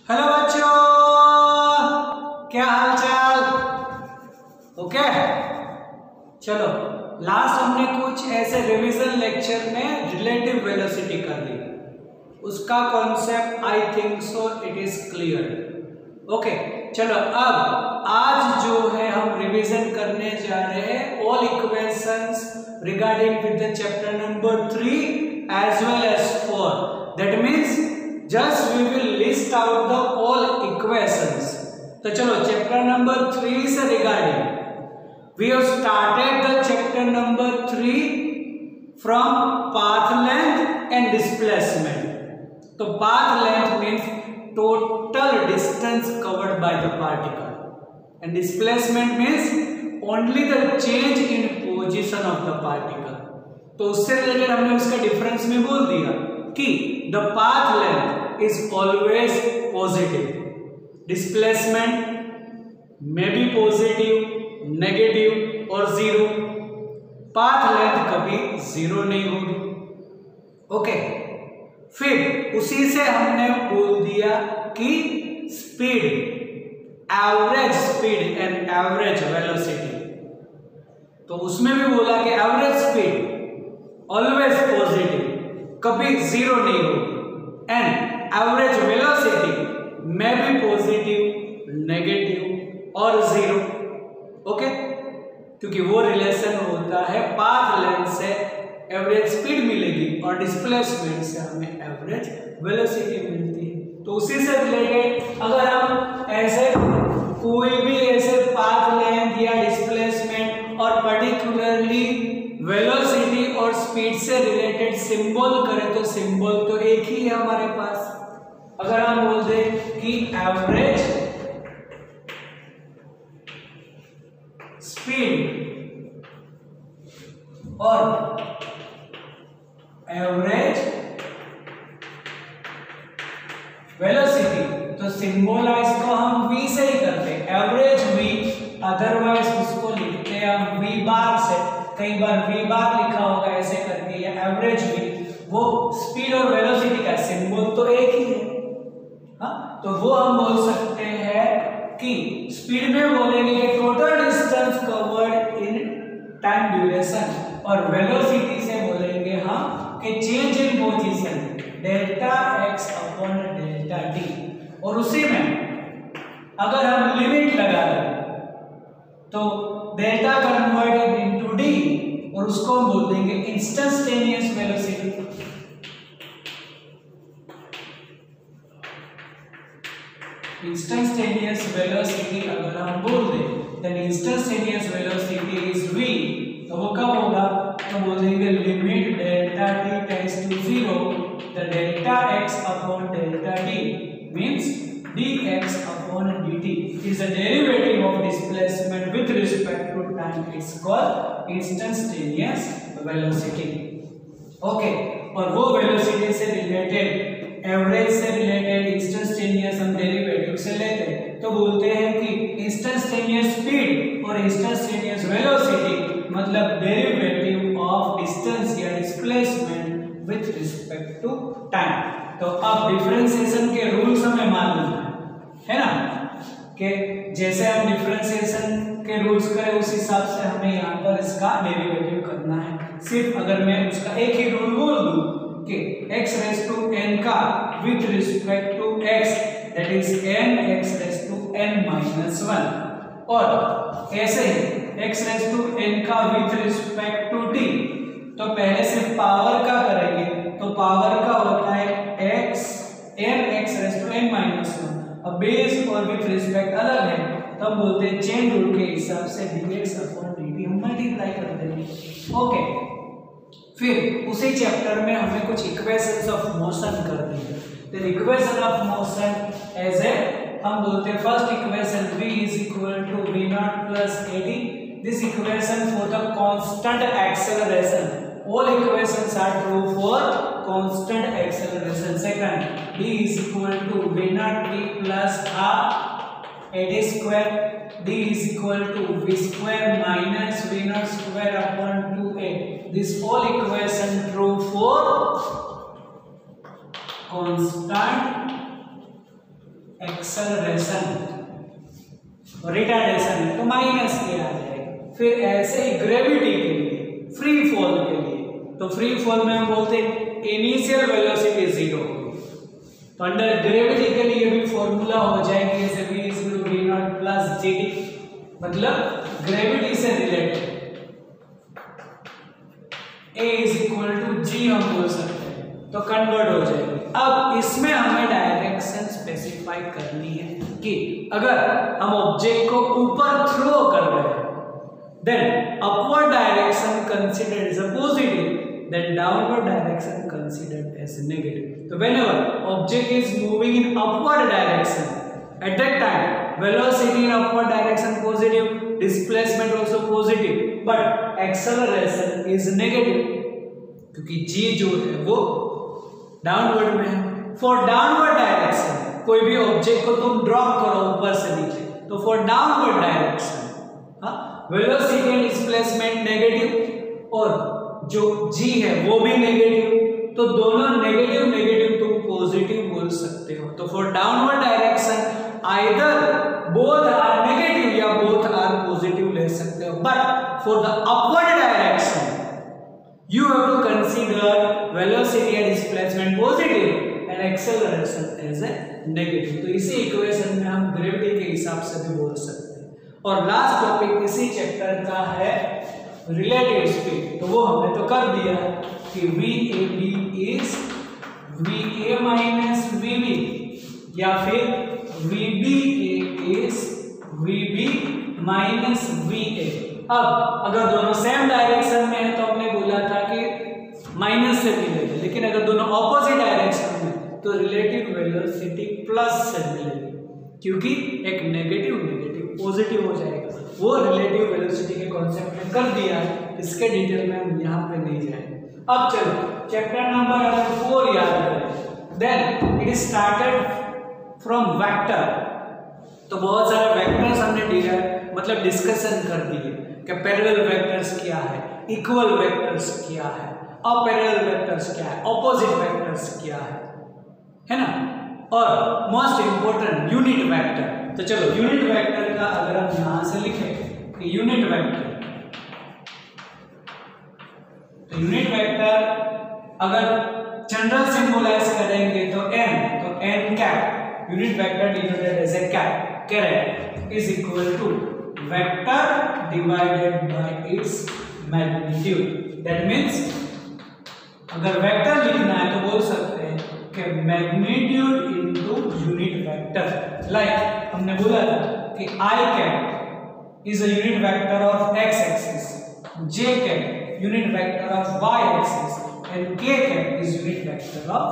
Hello बच्चों, क्या हाल चाल। ओके, चलो लास्ट हमने कुछ ऐसे रिवीजन लेक्चर में रिलेटिव वेलोसिटी कर ली। उसका concept I think so it is clear. Okay, चलो अब आज जो है हम रिवीजन करने जा रहे हैं all equations regarding with the chapter number 3 as well as 4. That means just we will list out the all equations. तो चलो चैप्टर नंबर 3 से regarding we have started the chapter number 3 from path length and displacement. तो path length means total distance covered by the particle and displacement means only the change in position of the particle. तो उससे related हमने उसका difference में बोल दिया कि the path length is always positive, displacement may be positive, negative और zero. Path length कभी जीरो नहीं होगी। ओके, फिर उसी से हमने बोल दिया कि speed, average speed and average velocity. तो उसमें भी बोला कि एवरेज स्पीड ऑलवेज पॉजिटिव, कभी जीरो नहीं होगी, एंड एवरेज वेलोसिटी में भी पॉजिटिव, नेगेटिव और जीरो। ओके, क्योंकि वो रिलेशन होता है पाथ लेंथ से एवरेज स्पीड मिलेगी और डिस्प्लेसमेंट से हमें एवरेज वेलोसिटी मिलती है। तो उसी से रिलेटेड अगर हम ऐसे कोई भी ऐसे पाथ लेंथ या डिस्प्लेसमेंट और पर्टिकुलरली वेलोसिटी और स्पीड से रिलेटेड सिंबल करें तो सिंबल तो एक ही है हमारे पास। अगर हम बोल दें कि एवरेज स्पीड और एवरेज वेलोसिटी, तो सिंबलाइज को हम v से ही करते हैं, एवरेज v, अदरवाइज उसको लिखते हैं हम v बार से। कई बार v बार लिखा होगा ऐसे करके, या एवरेज v, वो स्पीड और वेलोसिटी का सिंबल तो एक ही है। हाँ, तो वो हम बोल सकते हैं कि स्पीड में बोलेंगे कि total distance covered in time duration, और वेलोसिटी से बोलेंगे हम कि change in position delta x upon delta t। और उसी में अगर हम लिमिट लगा दें तो डेल्टा कन्वर्टेड इनटू d, और उसको हम बोल देंगे इंस्टेंटेनियस वेलोसिटी। इंस्टेंटेनियस वेलोसिटी अगर हम बोल दें then instantaneous velocity is v, तो वो कब होगा, तो बोल देंगे limit delta t tends to 0 the delta x upon delta t means dx upon dt is a derivative of displacement with respect to time. It's called instantaneous velocity. Okay, और वो velocity से रिलेटेड, एवरेज से related instantaneous हम derivative से लेते हैं तो बोलते हैं कि इंस्टेंटेनियस स्पीड और इंस्टेंटेनियस वेलोसिटी मतलब डेरिवेटिव ऑफ डिस्टेंस या displacement with respect to time. तो अब डिफरेंशिएशन के रूल्स हमें मालूम है ना, कि जैसे हम डिफरेंशिएशन के रूल्स करें उस हिसाब से हमें यहाँ पर इसका डेरिवेटिव करना है। सिर्फ अगर मैं उसका एक ही रूल बोल दूं कि x रेज़ टू n का with respect to x that is n x raise to n minus 1, और ऐसे ही x रेज़ टू n का विथ रिस्पेक्ट टू t, तो पहले सिर्फ पावर का करेंगे तो पावर का होता है x n x raise to n minus 1। अब बेस और विथ रिस्पेक्ट अलग है, तो हम बोलते हैं चेन रूल के हिसाब से dx अपॉन dt हम मल्टीप्लाई कर देंगे। ओके, फिर उसी चैप्टर में हमने कुछ इक्वेशंस ऑफ मोशन कर दी। तो equation of motion as a हम बोलते हैं first equation v is equal to v naught plus ad, this equation for the constant acceleration, all equations are true for constant acceleration. Second, d is equal to v naught t plus half ad square, d is equal to v square minus v naught square upon 2a. This all equation true for constant acceleration, retardation है तो minus के आ जाएगा। फिर ऐसे ही gravity के लिए, free fall के लिए, तो फ्री फॉल में हम बोलते हैं इनिशियल वेलोसिटी 0 होगी, तो अंडर ग्रेविटी के लिए भी फॉर्मूला हो जाएगी जैसे v = v0 + gt, मतलब ग्रेविटी से रिलेटेड a = g हम बोल सकते हैं, तो कन्वर्ट हो जाएगी। अब इसमें हमें डायरेक्शन स्पेसिफाई करनी है कि अगर हम ऑब्जेक्ट को ऊपर थ्रो कर रहे हैं then upward direction considered as a positive, then downward direction considered as negative. So whenever object is moving in upward direction, at that time velocity in upward direction positive, displacement also positive, but acceleration is negative क्योंकि g जो है वो downward में है। For downward direction कोई भी object को तुम ड्रॉप करो ऊपर से नीचे, तो for downward direction velocity and displacement negative और जो g है वो भी नेगेटिव, तो दोनों नेगेटिव नेगेटिव तुम पॉजिटिव बोल सकते हो। तो for downward direction either both are negative या बोथ आर पॉजिटिव ले सकते हो, but for the upward direction you have to consider velocity and displacement positive and acceleration as a negative। तो इसी इक्वेशन में हम ग्रेविटी के हिसाब से भी बोल सकते हैं। और लास्ट टॉपिक इसी चैप्टर का है रिलेटिव स्पीड, तो वो हमने तो कर दिया कि VAB is VA minus VB या फिर VBA is VB minus VA। अब अगर दोनों सेम डायरेक्शन में है तो हमने बोला था कि माइनस से मिलेगी, लेकिन अगर दोनों ऑपोजिट डायरेक्शन में तो रिलेटिव वेलोसिटी प्लस से मिलेगी, क्योंकि एक नेगेटिव नेगेटिव पॉजिटिव हो जाएगा। वो रिलेटिव वेलोसिटी के कॉन्सेप्ट में कर दिया है, इसके डिटेल में हम यहाँ पे नहीं जाएंगे। अब चलो चैप्टर नंबर 4 याद करें। Then it is started from vector, तो बहुत सारे वेक्टर्स हमने मतलब डिस्कशन कर दिए कि पैरेलल वेक्टर्स क्या है, इक्वल वेक्टर्स क्या है, अपैरेलल वेक्टर्स क्या है, ऑपोजिट वेक्टर्स क्या है ना, और मोस्ट इंपोर्टेंट यूनिट वेक्टर। तो चलो यूनिट वेक्टर का अगर हम यहां से लिखें कि यूनिट वेक्टर, तो यूनिट वेक्टर अगर जनरल सिंबलाइज करेंगे तो n cap, unit vector denoted as a cap, caret is equal to vector divided by its magnitude. That means अगर वेक्टर लिखना है तो बोल सकते हैं कि magnitude into unit vector. Like हमने बोला था कि i cap is a unit vector of x axis, j cap unit vector of y axis and k cap is unit vector of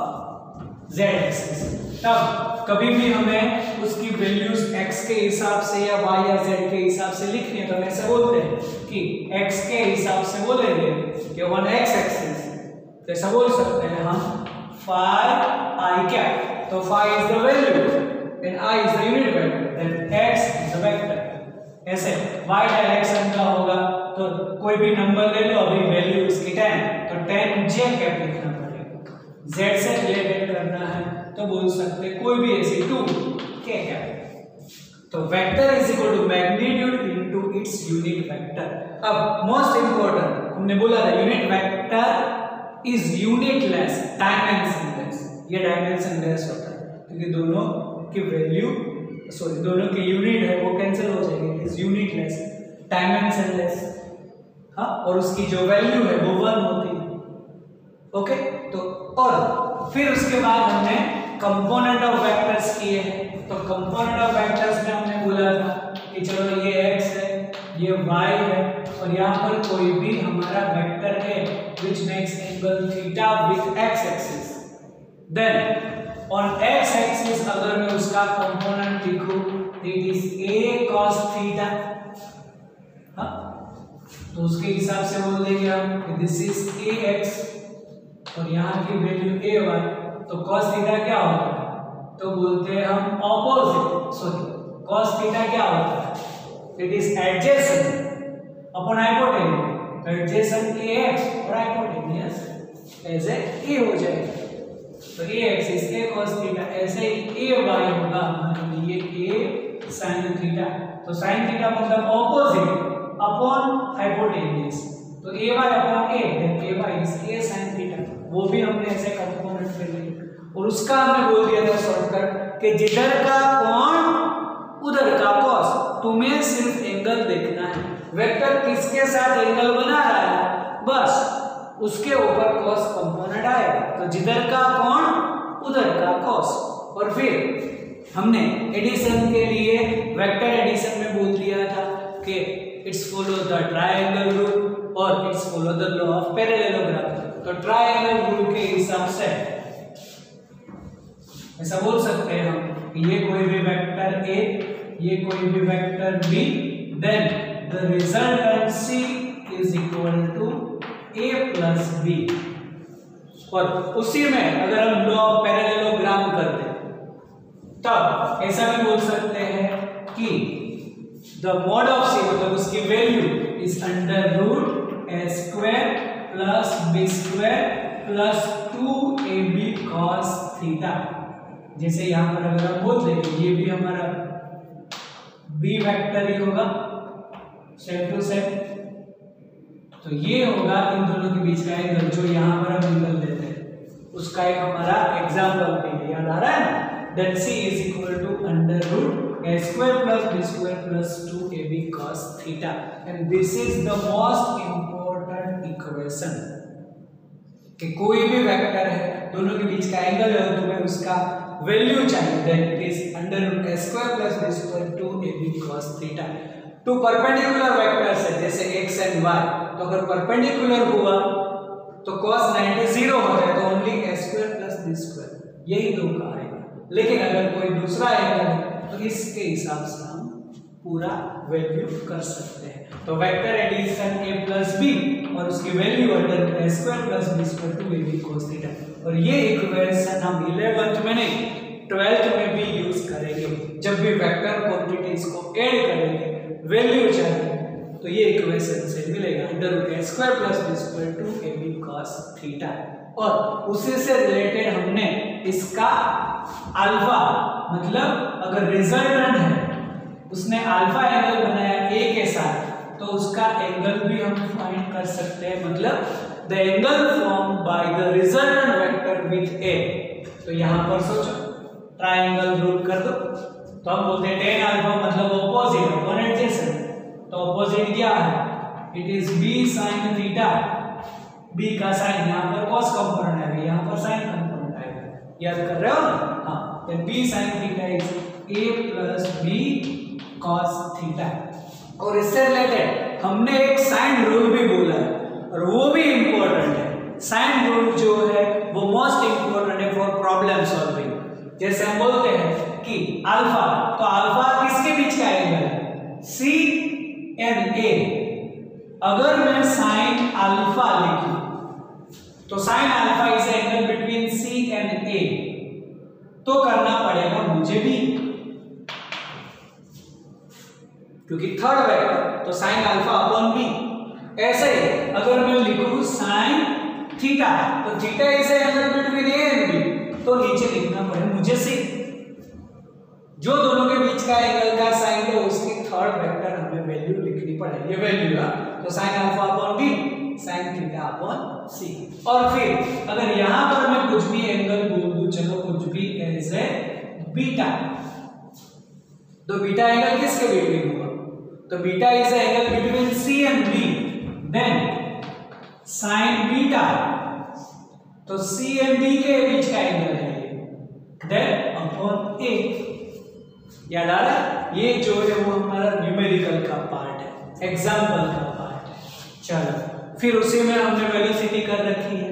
z axis. तब कभी भी हमें उसकी वैल्यूज x के हिसाब से या y या z के हिसाब से लिखनी है तो हम ऐसे बोलते हैं कि x के हिसाब से बोलेंगे कि 1x एक्सिस, तो ऐसा बोल सकते हैं हम phi i कैप, तो phi is the value and i is the unit vector, then x is the vector. ऐसे y डायरेक्शन का होगा तो कोई भी नंबर ले लो, अभी वैल्यू इसकी 10, तो 10j कैप लिखना पड़ेगा। z से रिलेटेड करना है तो बोल सकते हैं कोई भी ऐसी 2k कैप। तो vector is equal to magnitude into its unit vector. अब मोस्ट इंपोर्टेंट हमने बोला था unit vector is unitless dimensionless, ये डायमेंशनलेस होता है क्योंकि दोनों की वैल्यू दोनों की यूनिट है वो कैंसिल हो जाएगी, इज यूनिटलेस डायमेंशनलेस, हाँ, और उसकी जो वैल्यू है वो 1 होती है। ओके, तो और फिर उसके बाद हमने कंपोनेंट ऑफ वेक्टर्स किए हैं। तो कंपोनेंट ऑफ वेक्टर्स में हमने बोला था कि चलो ये x है, ये y है और यहाँ पर कोई भी हमारा वेक्टर है which makes angle theta with x axis। then on x axis अगर मैं उसका कंपोनेंट लिखूं it is a cos theta, हाँ, तो उसके हिसाब से बोल देंगे हम कि दिस इज ax और यहाँ की वैल्यू ay, तो cos थीटा क्या होता है, तो बोलते हैं हम ऑपोजिट, सॉरी cos थीटा क्या होता है, it is adjacent upon hypotenuse, adjacent ax और हाइपोटेन्यूज एज ए a हो जाएगा। तो a x is a cos theta, ऐसे ही ए वाई होगा हमारे लिए ए sin थीटा। तो sin थीटा मतलब ऑपोजिट अपॉन हाइपोटेन्यूज, तो a y upon a, then a y is a sin theta, वो भी हमने ऐसे कंपोनेंट में लिया। और उसका हमने बोल दिया था शॉर्टकट कि जिधर का कोण उधर का कॉस, तुम्हें सिर्फ एंगल देखना है, वेक्टर किसके साथ एंगल बना रहा है बस उसके ऊपर कॉस कंपोनेंट आएगा। तो जिधर का कोण उधर का कॉस। और फिर हमने एडिशन के लिए वेक्टर एडिशन में बोल दिया था कि it's follow the triangle rule और it's follow the law of parallelogram. तो ट्रायंगल रूल के हिसाब से ऐसा बोल सकते हैं हम कि ये कोई भी वेक्टर ए, ये कोई भी vector B, then the resultant C is equal to A plus B. और उसी में अगर हम लॉ ऑफ पैरेललोग्राम करते तब ऐसा भी बोल सकते हैं कि द मॉड ऑफ सी मतलब उसकी value is under root A square plus B square plus 2ab cos theta. जैसे यहां पर अगर हम बोल दें ये भी हमारा बी वेक्टर ही होगा सेम टू सेम, तो ये होगा इन दोनों के बीच का एंगल जो यहां पर हम एंगल देते हैं उसका एक हमारा एग्जांपल भी याद आ रहा है ना, that c is equal to under root a square plus b square plus 2ab cos theta, and this is the most important equation कि कोई भी वेक्टर है दोनों के बीच का एंगल है और तुम्हें उसका वैल्यू चाहिए, then it is under root a square plus b square 2ab cos theta। Two perpendicular vectors है जैसे x एंड y, तो अगर परपेंडिकुलर हुआ तो cos 90 0 हो जाए तो only a square plus b square, यही दो का आएगा। लेकिन अगर कोई दूसरा एंगल है तो इसके हिसाब से हम पूरा वैल्यू कर सकते हैं। तो vector addition a plus b और उसकी value under a square plus b square 2ab cos theta. और ये इक्वेशन हम 11th में नहीं 12th में भी यूज करेंगे। जब भी वेक्टर क्वांटिटीज को ऐड करेंगे वैल्यू चाहिए तो ये इक्वेशन से मिलेगा under root a square plus b square 2ab cos theta. और उसी से रिलेटेड हमने इसका अल्फा मतलब अगर रिजल्टेंट है उसने अल्फा एंगल बनाया a के साथ तो उसका एंगल भी हम फाइंड कर सकते हैं, मतलब the angle form by the resultant vector with a। तो यहां पर सोचो ट्रायंगल रूल कर दो तो हम बोलते हैं tan अल्फा मतलब ऑपोजिट अपोनेंट जैसे, तो ऑपोजिट क्या है it is b sin theta, b का साइन यहां पर cos कंपोनेंट है यहां पर sin कंपोनेंट आएगा, याद कर रहे हो ना? हां, then b sin theta is a plus b cos theta. और इससे रिलेटेड हमने एक साइन रूल भी बोला है और वो भी इंपॉर्टेंट है। साइन रूल जो है वो मोस्ट इंपॉर्टेंट है फॉर प्रॉब्लम सॉल्विंग। जैसे हम बोलते हैं कि अल्फा, तो अल्फा किसके बीच का एंगल है c and a। अगर मैं साइन अल्फा लिखूं तो sine alpha is angle between c and a, तो करना पड़ेगा मुझे भी क्योंकि थर्ड वेक्टर तो साइन अल्फा अपॉन बी। ऐसे ही अगर मैं लिखूं साइन थीटा तो theta is angle between A and B, तो नीचे लिखना पड़ेगा मुझे सी। जो दोनों के बीच का एंगल का साइन है उसकी थर्ड वेक्टर हमें वैल्यू लिखनी पड़ेगी, ये वैल्यू है तो sine alpha upon B sine theta upon C. और फिर अगर यहां पर मैं कुछ भी एंगल बोल दूं, चलो कुछ भी एज ए बीटा, तो बीटा एंगल किसके बिटवीन होगा, तो beta is angle between C and B, then sine beta तो सी एंड बी के बीच का एंगल है देन अपॉन ए। याद आ रहा है? ये जो है वो हमारा न्यूमेरिकल का पार्ट है, एग्जाम्पल का पार्ट है। चलो फिर उसी में हमने वेलोसिटी कर रखी है,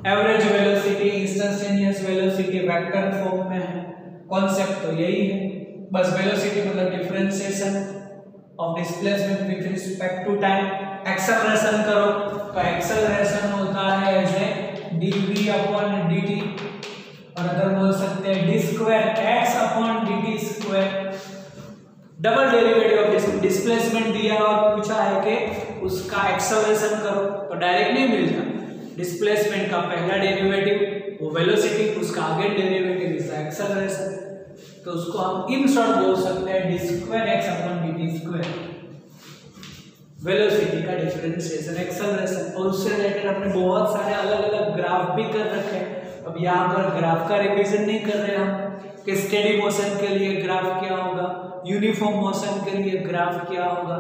average velocity, instantaneous velocity vector form में है। कॉन्सेप्ट तो यही है, बस वेलोसिटी मतलब differentiation of displacement with respect to time. Acceleration करो तो एक्सेलरेशन होता है as a dv upon dt, और अगर बोल सकते हैं d square x upon dt square. Double derivative of displacement दिया और पूछा है कि उसका एक्सेलरेशन करो तो डायरेक्ट नहीं मिलता, डिस्प्लेसमेंट का पहला डेरिवेटिव वो वेलोसिटी, उसका आगे डेरिवेटिव इज द एक्सेलरेशन, तो उसको हम इन शॉर्ट बोल सकते हैं d square x upon dt square, velocity का डिफरेंशिएशन एक्सेलरेशन। और उससे रिलेटेड अपने बहुत सारे अलग अलग ग्राफ भी कर रखे हैं। अब यहाँ पर ग्राफ का रिवीजन नहीं कर रहे हम कि स्टेडी मोशन के लिए ग्राफ क्या होगा, यूनिफॉर्म मोशन के लिए ग्राफ क्या होगा,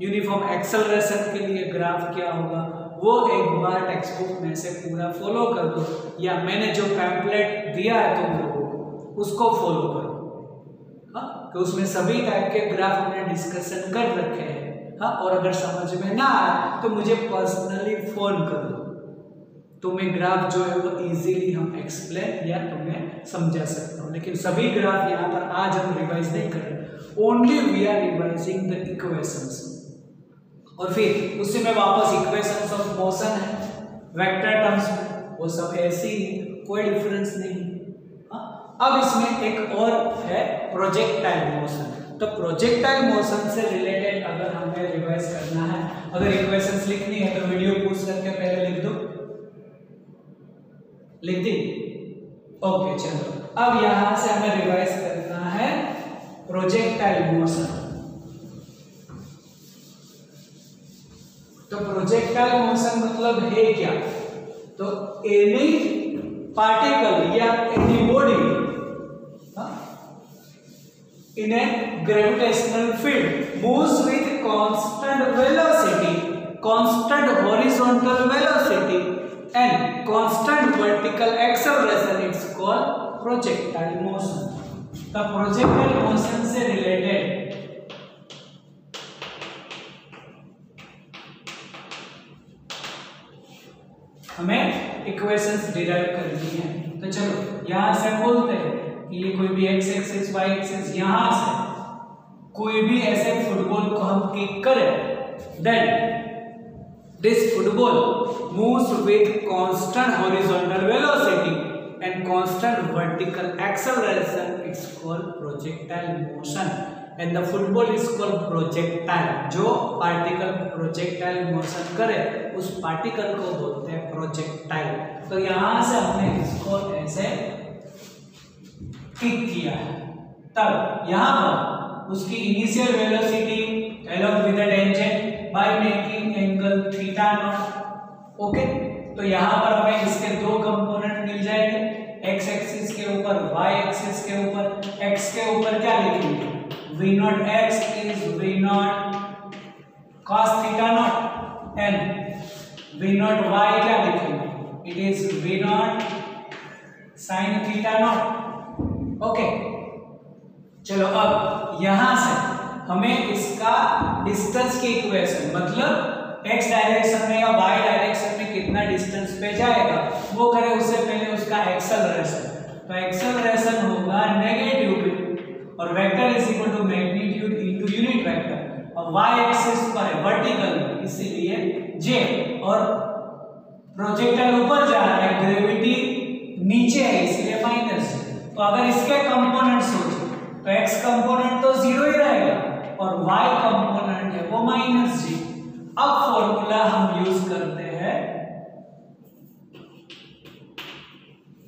यूनिफॉर्म एक्सेलरेशन के लिए ग्राफ क्या होगा, वो एक बार टेक्स्ट बुक में से पूरा फॉलो कर दो, या मैंने जो पैम्पलेट दिया है तुम लोगों को उसको फॉलो करो। हाँ, कि उसमें सभी टाइप के ग्राफ हमने डिस्कशन कर रखे हैं। हाँ, और अगर समझ में ना आए तो मुझे पर्सनली फोन कर दो, तो मैं ग्राफ जो है वो इजीली हम एक्सप्लेन या तुम्हें समझा सकता हूँ। लेकिन सभी ग्राफ यहाँ पर आज हम रिवाइज नहीं कर रहे, only we are revising the equations. और फिर उससे में वापस इक्वेशंस ऑफ मोशन है वेक्टर टर्म्स में, वो सब ऐसे ही, कोई डिफरेंस नहीं। हाँ, अब इसमें एक और है प्रोजेक्टाइल मोशन। तो प्रोजेक्टाइल मोशन से रिलेटेड अगर हमें रिवाइज करना है, अगर इक्वेशंस लिखनी है तो वीडियो पॉज करके पहले लिख दो, लिख दी? ओके, चलो अब यहां से हमें रिवाइज करना है प्रोजेक्टाइल मोशन। तो प्रोजेक्टाइल मोशन मतलब है क्या? तो एनी पार्टिकल या any body in a gravitational field moves with constant velocity, constant horizontal velocity and constant vertical acceleration, it's called projectile motion. The projectile motion से related हमें equations derive करनी है। तो चलो यहां से बोलते हैं ये कोई भी x एक्सिस y एक्सिस, यहां से कोई भी ऐसे फुटबॉल को हम किक करें, then this football moves with constant horizontal velocity and constant vertical acceleration, it's called projectile motion and the football is called projectile. जो पार्टिकल प्रोजेक्टाइल मोशन करे उस पार्टिकल को बोलते हैं प्रोजेक्टाइल। तो यहां से हमने इसको ऐसे किक किया है, तब यहां पर उसकी initial velocity along with the tangent by making angle theta naught। Okay, तो यहां पर हमें इसके दो कंपोनेंट मिल जाएंगे, x एक्सिस के ऊपर y एक्सिस के ऊपर। x के ऊपर क्या लिखेंगे? v naught x is v naught cos theta naught and v naught y क्या लिखेंगे? it is v naught sin theta naught। Okay, चलो अब यहां से हमें इसका डिस्टेंस की इक्वेशन, मतलब x डायरेक्शन में या y डायरेक्शन में कितना डिस्टेंस पे जाएगा वो करें, उससे पहले उसका एक्सेलरेशन। तो एक्सेलरेशन होगा नेगेटिव p और vector is equal to magnitude into unit vector, और y एक्सिस पर है वर्टिकल में इसीलिए j, और प्रोजेक्टाइल ऊपर जा रहा है, ग्रेविटी नीचे है इसलिए माइनस। तो अगर इसके कंपोनेंट सोचो तो x कंपोनेंट तो जीरो ही रहेगा और y कंपोनेंट है वो माइनस जी। अब फॉर्मूला हम यूज करते हैं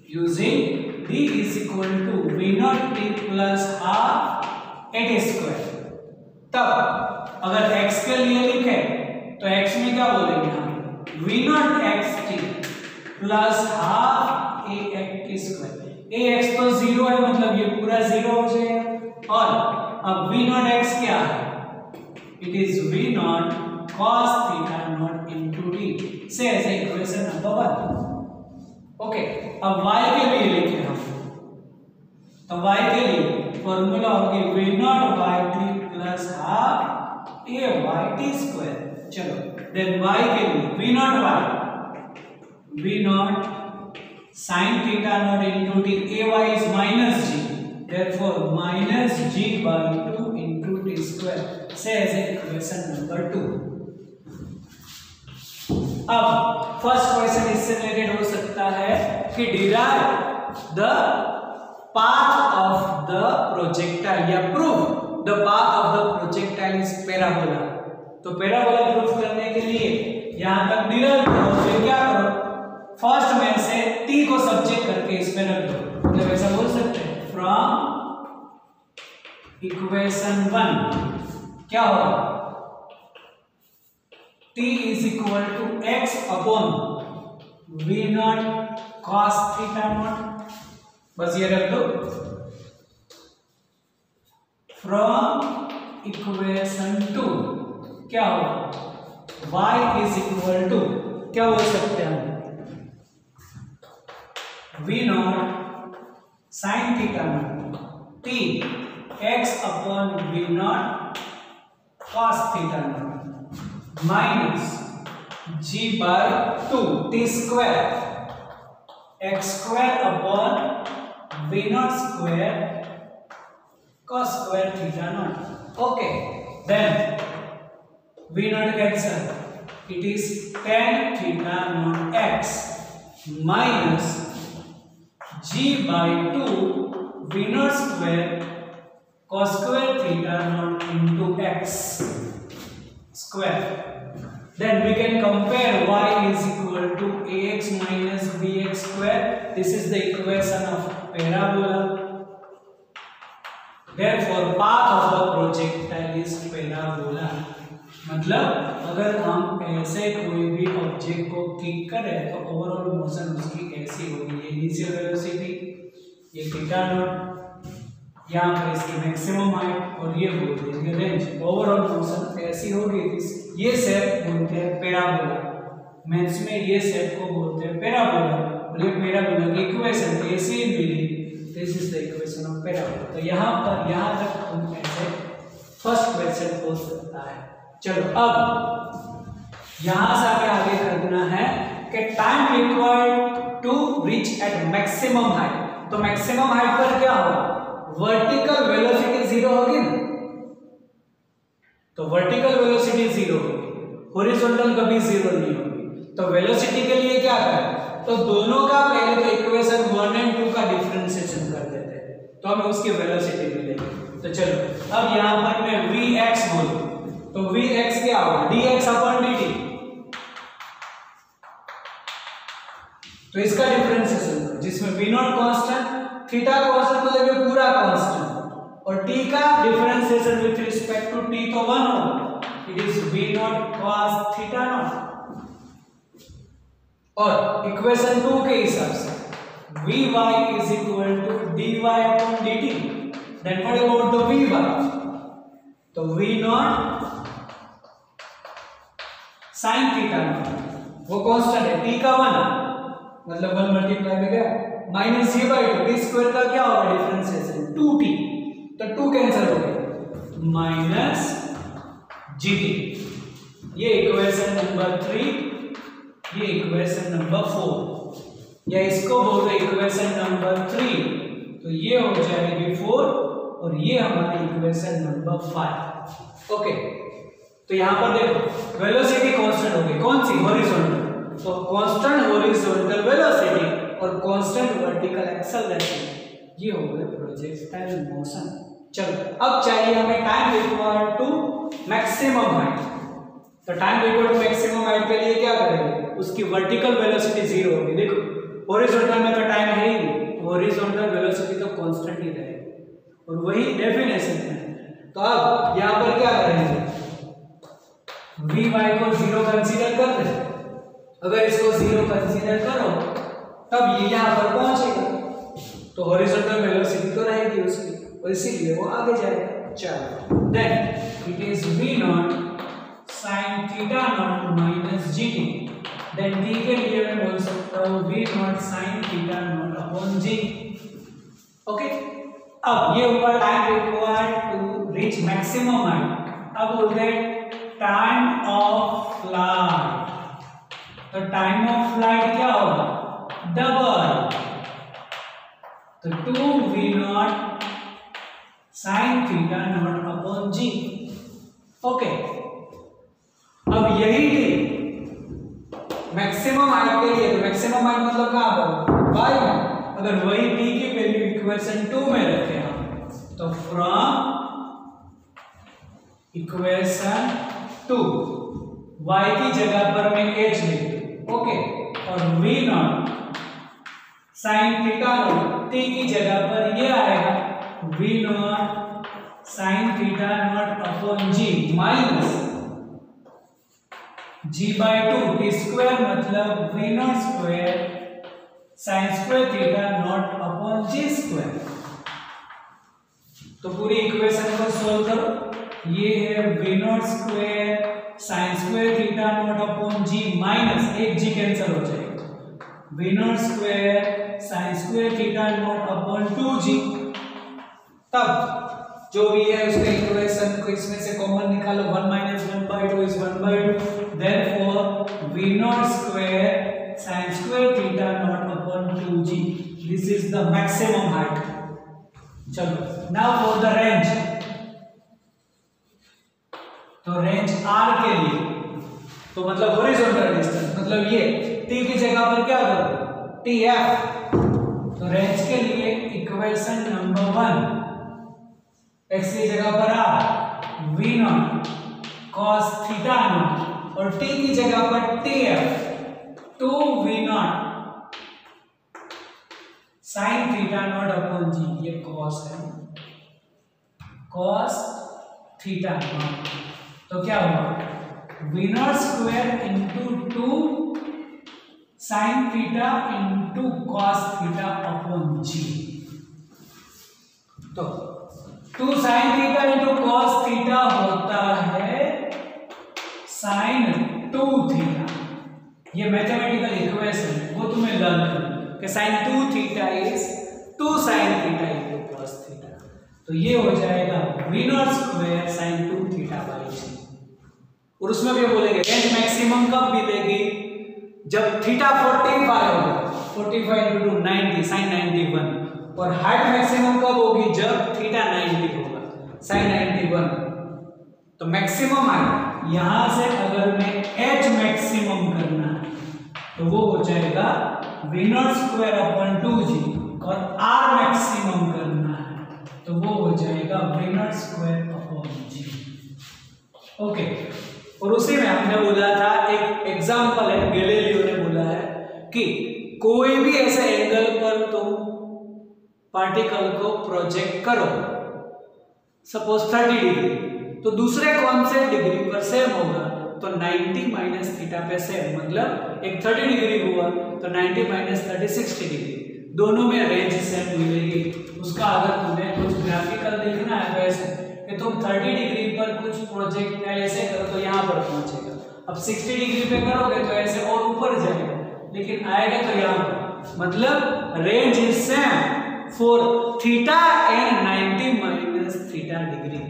using d is equal to v naught t plus half at square। तब अगर x के लिए लिखे तो x में क्या बोलेंगे हम? v naught x t plus half a x square। ax तो जीरो है मतलब ये पूरा जीरो हो जाएगा, और अब v naught x क्या है? It is v naught cos theta naught into t से ऐसे इक्वेशन नंबर 1। ओके, अब y के लिए लिखे हम, तो y के लिए फॉर्मूला होगी v naught by t plus half a y t square। चलो देन y के लिए v naught sin theta naught into t, ay is minus g, therefore minus g by 2 into t square से ऐसे equation number 2। अब first question इससे related हो सकता है कि derive the path of the projectile या prove the path of the projectile is parabola. तो पैराबोला प्रूफ करने के लिए यहां तक डिराइव करो, फिर क्या करो? फर्स्ट में से t को सब्जेक्ट करके इसमें रख दो, मतलब ऐसा बोल सकते हैं फ्रॉम इक्वेशन 1 क्या होगा, t is equal to x upon v not cos theta naught, बस ये रख दो। फ्रॉम इक्वेशन 2 क्या होगा, y इज इक्वल टू क्या बोल सकते हैं हम, v naught sine theta naught t x upon v not cos theta naught minus g by 2 t square x square upon v naught square cos square theta naught. Okay, then v naught cancel, it is tan theta naught x minus g by 2 v naught square cos square theta naught into x square. Then we can compare y is equal to ax minus bx square. This is the equation of parabola. Therefore path of the projectile is parabola. मतलब अगर हम ऐसे कोई भी object को kick करें तो overall motion उसकी ऐसी होगी, ये इनिशियल वेलोसिटी, ये थीटा नॉट, यहाँ पर इसकी मैक्सिमम हाइट और ये बोलते हैं रेंज, ओवरऑल मोशन ऐसी होगी। ये शेप बोलते हैं पैराबोला, मैथ्स में ये शेप को बोलते हैं पैराबोला, और ये पैराबोला की इक्वेशन ऐसी मिली, this is the equation of parabola. तो यहाँ तक हम ऐसे फर्स्ट क्वेश्चन पूछ सकता है। चलो अब यहां से आगे करना है कि time required to reach at maximum height. तो मैक्सिमम हाइट पर क्या होगा, वर्टिकल वेलोसिटी जीरो होगी ना, तो वर्टिकल वेलोसिटी जीरो होगी, हॉरिजॉन्टल कभी जीरो नहीं होगी। तो वेलोसिटी के लिए क्या करें, तो दोनों का पहले तो इक्वेशन 1 और 2 का डिफरेंशिएशन कर देते हैं, तो हमें उसकी वेलोसिटी मिलेगी। तो चलो अब यहां पर मैं vx बोलूं तो vx क्या होगा, dx अपॉन dt, तो इसका डिफरेंशिएशन जिसमें v naught constant, theta constant मतलब ये पूरा कांस्टेंट, और t का differentiation with respect to t तो 1 होगा, it is v not cos theta naught. और इक्वेशन 2 के हिसाब से vy is equal to dy upon dt, then what about the vy, तो v नॉट साइन थीटा वो कांस्टेंट है, t का 1 मतलब 1 मल्टीप्लाई में गया, minus g by 2, t square का क्या होगा डिफरेंशिएशन 2t, तो 2 कैंसिल हो गया, माइनस gt। ये इक्वेशन नंबर 3, ये इक्वेशन नंबर 4, या इसको बोलते इक्वेशन नंबर 3, तो ये हो जाएगी 4 और ये हमारी इक्वेशन नंबर 5। ओके, तो यहां पर देखो वेलोसिटी कांस्टेंट होगी, कौन सी, हॉरिजॉन्टल, तो कांस्टेंट हॉरिजॉन्टल वेलोसिटी और कांस्टेंट वर्टिकल एक्सेलरेशन, ये हो गए प्रोजेक्टाइल मोशन। चलो अब चाहिए हमें time required to maximum height. तो time required to maximum height के लिए क्या करेंगे, उसकी वर्टिकल वेलोसिटी जीरो होगी। देखो हॉरिजॉन्टल में तो टाइम है ही नहीं, हॉरिजॉन्टल वेलोसिटी तो कांस्टेंट ही रहेगी, और वही डेफिनेशन है। तो अब यहां पर क्या करेंगे, vy को 0 कंसीडर कर दे, अगर इसको 0 कंसीडर करो तब ये यहां पर पहुंचेगा, तो हॉरिजॉन्टल वेलोसिटी तो रहेगी उसकी, और इसीलिए वो आगे जाएगा। चलो then it is v naught sin theta naught minus gt, then t के लिए मैं बोल सकता हूं v naught sin theta naught upon g। Okay, अब ये हुआ time required to reach maximum height. अब बोलते हैं टाइम ऑफ फ्लाइट, तो टाइम ऑफ फ्लाइट क्या होगा, डबल, तो 2v naught sin theta naught upon g। Okay, अब यही मैक्सिमम हाइट के लिए, तो मैक्सिमम हाइट मतलब कहां पर, y में, अगर वही t की वैल्यू इक्वेशन 2 में रखे हम, तो फ्रॉम इक्वेशन 2 y की जगह पर मैं h लिख दूं। ओके, और v naught sine theta naught, t की जगह पर ये आएगा v naught sine theta naught upon g minus g by two t square मतलब v naught square sine square theta naught upon g square. तो पूरी इक्वेशन को सोल्व करो। ये है v naught square sine square theta naught upon g minus एक g cancel हो जाएगा v naught square sine square theta naught upon 2g। तब जो भी है उसका इक्वेशन को इसमें से कॉमन निकालो 1 minus 1/2 is 1/2 therefore v naught square sine square theta naught upon 2g this is the maximum height. चलो नाउ फॉर द रेंज, तो रेंज r के लिए तो मतलब हॉरिजॉन्टल डिस्टेंस मतलब ये t की जगह पर क्या करो tf। तो रेंज के लिए इक्वेशन नंबर 1 x की जगह पर r v not cos theta naught और t की जगह पर tf 2v naught sin theta naught upon g। ये cos है cos थीटा नॉट, तो क्या होगा v naught square into 2 sine theta into cos theta upon g. तो 2 sine theta into cos theta होता है साइन 2 थीटा। ये मैथमेटिकल इक्वेशन है वो तुम्हें लर्न करना कि sine 2 theta is 2 sine theta into cos theta. तो ये हो जाएगा v naught square sine 2 theta by g. और उसमें भी बोलेंगे रेंज मैक्सिमम कब मिलेगी जब थीटा 45 होगा 45 इंटू 90 साइन 91 और हाइट मैक्सिमम कब होगी जब थीटा 90 होगा साइन 91। तो मैक्सिमम हाइट यहां से अगर मैं h मैक्सिमम करना है तो वो हो जाएगा v naught square upon 2g और r मैक्सिमम करना है तो वो हो जाएगा v naught square upon g। Okay, और उसी में हमने बोला था एक एग्जांपल है गैलीलियो ने बोला है कि कोई भी ऐसे एंगल पर तुम पार्टिकल को प्रोजेक्ट करो सपोज 30 डिग्री तो दूसरे कौन से डिग्री पर सेम होगा तो 90 माइनस थीटा पे सेम मतलब एक 30 डिग्री हुआ तो 90 माइनस 30 60 डिग्री दोनों में रेंज सेम मिलेगी। उसका अगर तुम्हें कुछ ग्राफिकल देखना है तो ऐसे कि तुम 30 डिग्री पर कुछ प्रोजेक्ट ऐसे करो तो यहाँ पर पहुंचेगा, अब 60 डिग्री पे करोगे तो ऐसे और ऊपर जाएगा लेकिन आएगा तो यहाँ पर, मतलब range is same for theta and 90 minus theta degree.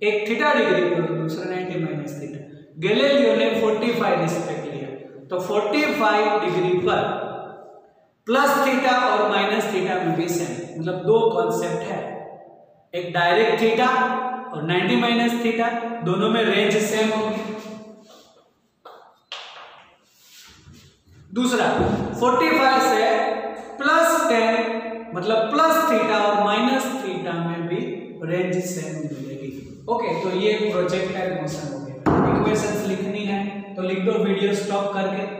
एक थीटा डिग्री पर दूसरा 90 माइनस थीटा। गैलीलियो ने 45 रिस्पेक्ट लिया तो 45 डिग्री पर प्लस थीटा और माइनस थीटा में भी सेम, मतलब दो कॉन्सेप्ट है, एक डायरेक्ट थीटा और 90 माइनस थीटा दोनों में रेंज सेम होगी। दूसरा 45 से प्लस 10 मतलब प्लस थीटा और माइनस थीटा में भी रेंज सेम मिलेगी। ओके, तो ये प्रोजेक्टाइल मोशन हो गया। इक्वेशंस लिखनी है तो लिख दो वीडियो स्टॉप करके।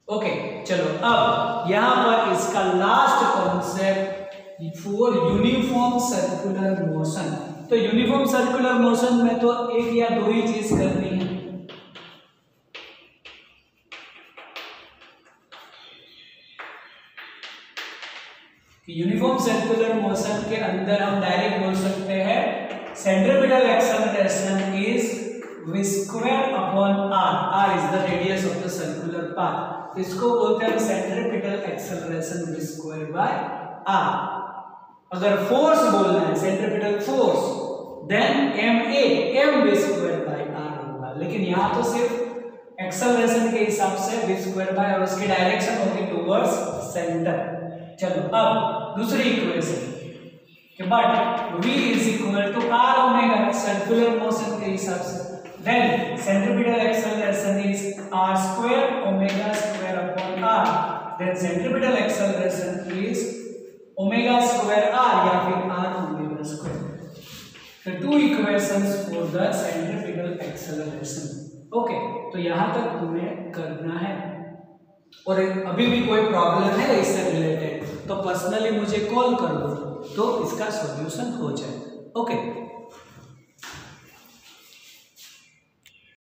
ओके, चलो अब यहां पर इसका last concept for uniform circular motion. तो यूनिफॉर्म सर्कुलर मोशन में तो एक या दो ही चीज करनी है। यूनिफॉर्म सर्कुलर मोशन के अंदर हम डायरेक्ट बोल सकते हैं centripetal acceleration is v square upon r। r is the radius of the circular path. इसको बोलते हैं centripetal acceleration v square by r। अगर फोर्स बोलना है centripetal force then m v square by r होगा, लेकिन यहां तो सिर्फ एक्सेलरेशन के हिसाब से v स्क्वायर बाय और उसकी डायरेक्शन होगी टुवर्ड्स सेंटर। चलो अब दूसरी इक्वेशन कि but v is equal to r omega circular motion के हिसाब से then centripetal acceleration is r square omega square upon r then centripetal acceleration is omega square r या फिर r ओमेगा स्क्वायर। फिर two equations for the centripetal acceleration. Okay, तो यहां तक तुम्हें करना है और अभी भी कोई प्रॉब्लम है इससे रिलेटेड तो पर्सनली मुझे कॉल कर दो तो इसका सॉल्यूशन हो जाए। ओके।